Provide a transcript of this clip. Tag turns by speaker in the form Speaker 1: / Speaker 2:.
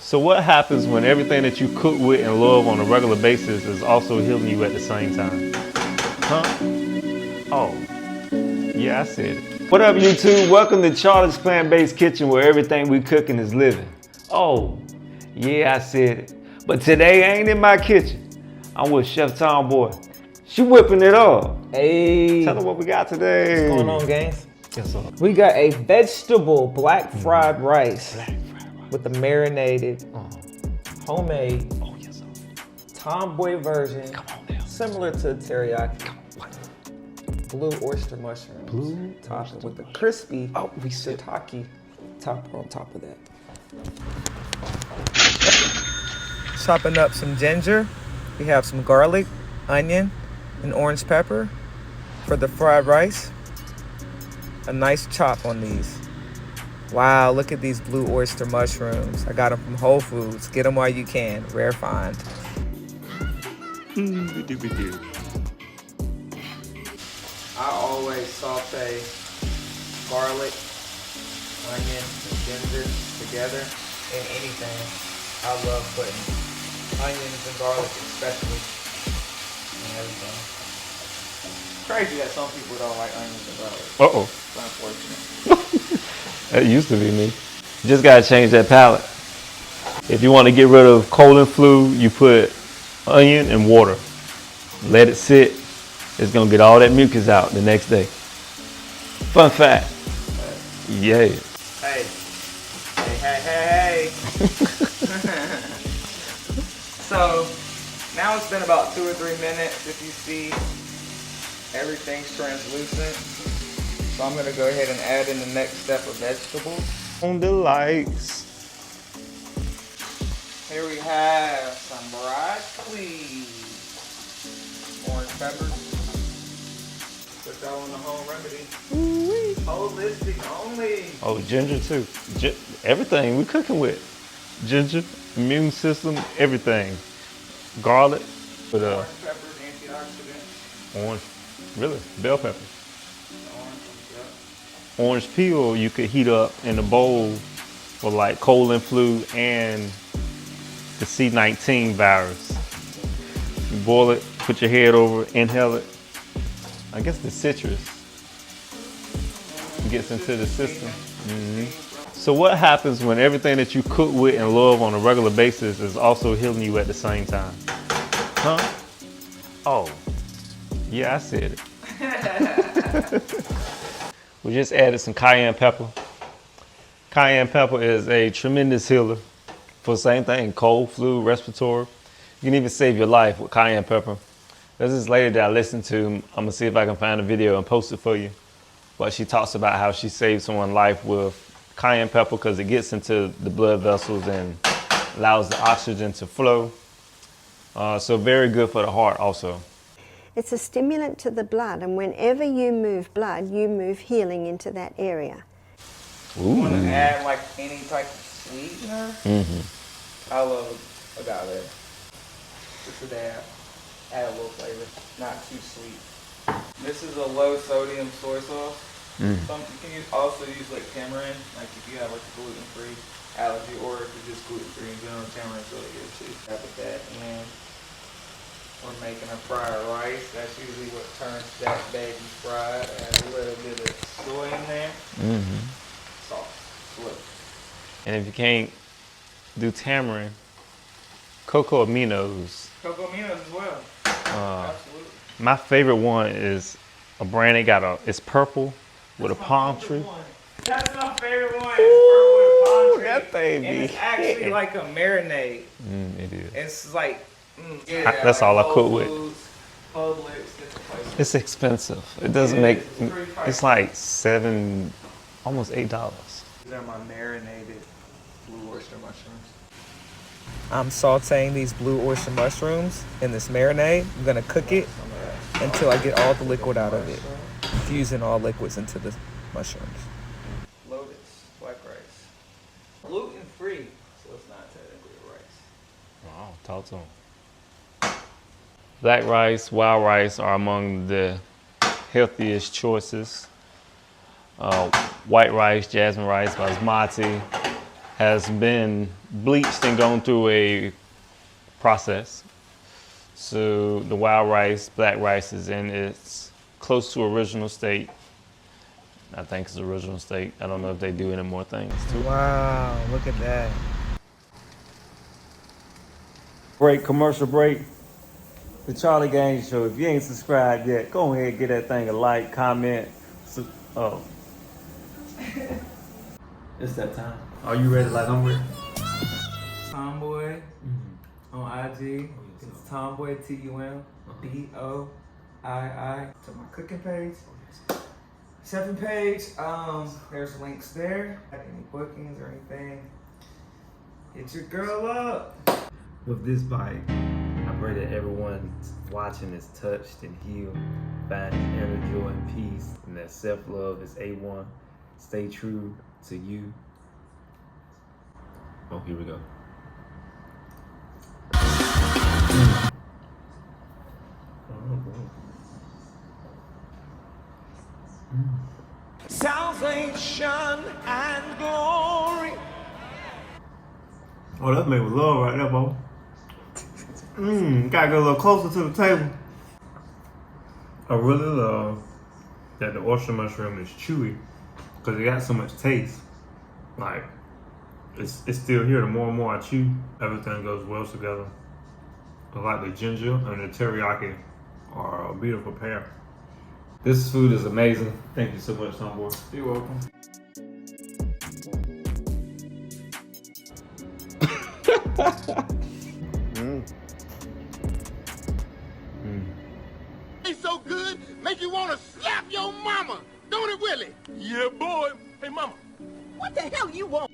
Speaker 1: So what happens when everything that you cook with and love on a regular basis is also healing you at the same time? Huh? Oh, yeah, I said it. What up, YouTube? Welcome to Charlie's Plant-Based Kitchen, where everything we cooking is living. Oh, yeah, I said it. But today I ain't in my kitchen. I'm with Chef Tumboii. She whipping it up.
Speaker 2: Hey.
Speaker 1: Tell her what we got today.
Speaker 2: What's going on, gangs?
Speaker 1: Yes, sir.
Speaker 2: We got a vegetable black fried rice with the marinated, homemade, Tumboii version, similar to teriyaki. Blue oyster mushrooms, topped with a crispy shiitake topper on top of that. Chopping up some ginger. We have some garlic, onion, and orange pepper for the fried rice. A nice chop on these. Wow, look at these blue oyster mushrooms. I got them from Whole Foods. Get them while you can. Rare find. I always saute garlic, onion, and ginger together in anything. I love putting onions and garlic especially in everything. Crazy that some people don't like onions and garlic.
Speaker 1: Uh-oh.
Speaker 2: It's unfortunate.
Speaker 1: That used to be me. You just gotta change that palate. If you want to get rid of cold and flu, you put onion and water. Let it sit. It's gonna get all that mucus out the next day. Fun fact. Yeah.
Speaker 2: Hey. Hey. So, now it's been about 2 or 3 minutes. If you see, everything's translucent. So I'm gonna go ahead and add in the next step of vegetables.
Speaker 1: On the lights.
Speaker 2: Here we have some broccoli, orange peppers. Put that on the home remedy. Holistic only.
Speaker 1: Oh, ginger too. Everything we cooking with. Ginger, immune system, everything. Garlic with
Speaker 2: Orange peppers, antioxidant.
Speaker 1: orange, really, bell pepper.
Speaker 2: Orange,
Speaker 1: Orange peel you could heat up in a bowl for like cold and flu and the C19 virus. You boil it, put your head over, inhale it. I guess the citrus gets into the system. So what happens when everything that you cook with and love on a regular basis is also healing you at the same time? Huh? Oh, yeah, I said it. We just added some cayenne pepper. Cayenne pepper is a tremendous healer for the same thing, cold, flu, respiratory. You can even save your life with cayenne pepper. There's this lady that I listened to. I'm gonna see if I can find a video and post it for you. But she talks about how she saved someone's life with cayenne pepper because it gets into the blood vessels and allows the oxygen to flow. So very good for the heart also.
Speaker 3: It's a stimulant to the blood, and whenever you move blood, you move healing into that area.
Speaker 2: You want to add like any type of sweetener? I love agave. Just a dab. Add a little flavor, not too sweet. This is a low sodium soy sauce. You can also use like tamarind, like if you have like a gluten-free allergy, or if you're just gluten-free in general, tamarin's really good too. Put that in. We're making a fried rice. That's usually what turns that baby fried. Add a little bit of soy in there. Salt, slip.
Speaker 1: And if you can't do tamarind, cocoa aminos.
Speaker 2: Cocoa aminos as well. Absolutely.
Speaker 1: My favorite one is a brand it's purple with a palm tree.
Speaker 2: That's my favorite one. It's purple with a palm tree.
Speaker 1: That baby.
Speaker 2: And it's actually like a marinade.
Speaker 1: It is.
Speaker 2: It's like,
Speaker 1: That's all I cook with.
Speaker 2: Publix, different places.
Speaker 1: It's expensive. It doesn't make, it's like almost $8.
Speaker 2: These are my marinated blue oyster mushrooms. I'm sauteing these blue oyster mushrooms in this marinade. I'm gonna cook it until I get all the liquid out of it. Infusing all liquids into the mushrooms. Lotus, black rice. Gluten-free, so it's not technically a rice.
Speaker 1: Wow, talk to 'em. Black rice, wild rice are among the healthiest choices. White rice, jasmine rice, basmati has been bleached and gone through a process. So the wild rice, black rice, is in its close to original state. I think it's original state. I don't know if they do any more things to it.
Speaker 2: Wow, look at that. Break, commercial break. The Charlie Gang Show. If you ain't subscribed yet, go ahead and get that thing a like, comment. It's that time. Are you ready like I'm ready? Tumboii on IG. It's Tumboii, Tumboii. To my cooking page. Chefing page. There's links there. Any bookings or anything, hit your girl up. With this bite, I pray that everyone watching is touched and healed, finding inner joy and peace, and that self-love is A1. Stay true to you. Oh, here we go. Salvation and glory. Oh, that's made with love right there, bro. Gotta get a little closer to the table. I really love that the oyster mushroom is chewy because it got so much taste. Like, it's still here. The more and more I chew, everything goes well together. I like the ginger and the teriyaki are a beautiful pair. This food is amazing. Thank you so much, Tumboii. You're welcome.
Speaker 4: It's so good, make you want to slap your mama. Don't it, Willie?
Speaker 5: Yeah, boy. Hey, mama, what the hell you want?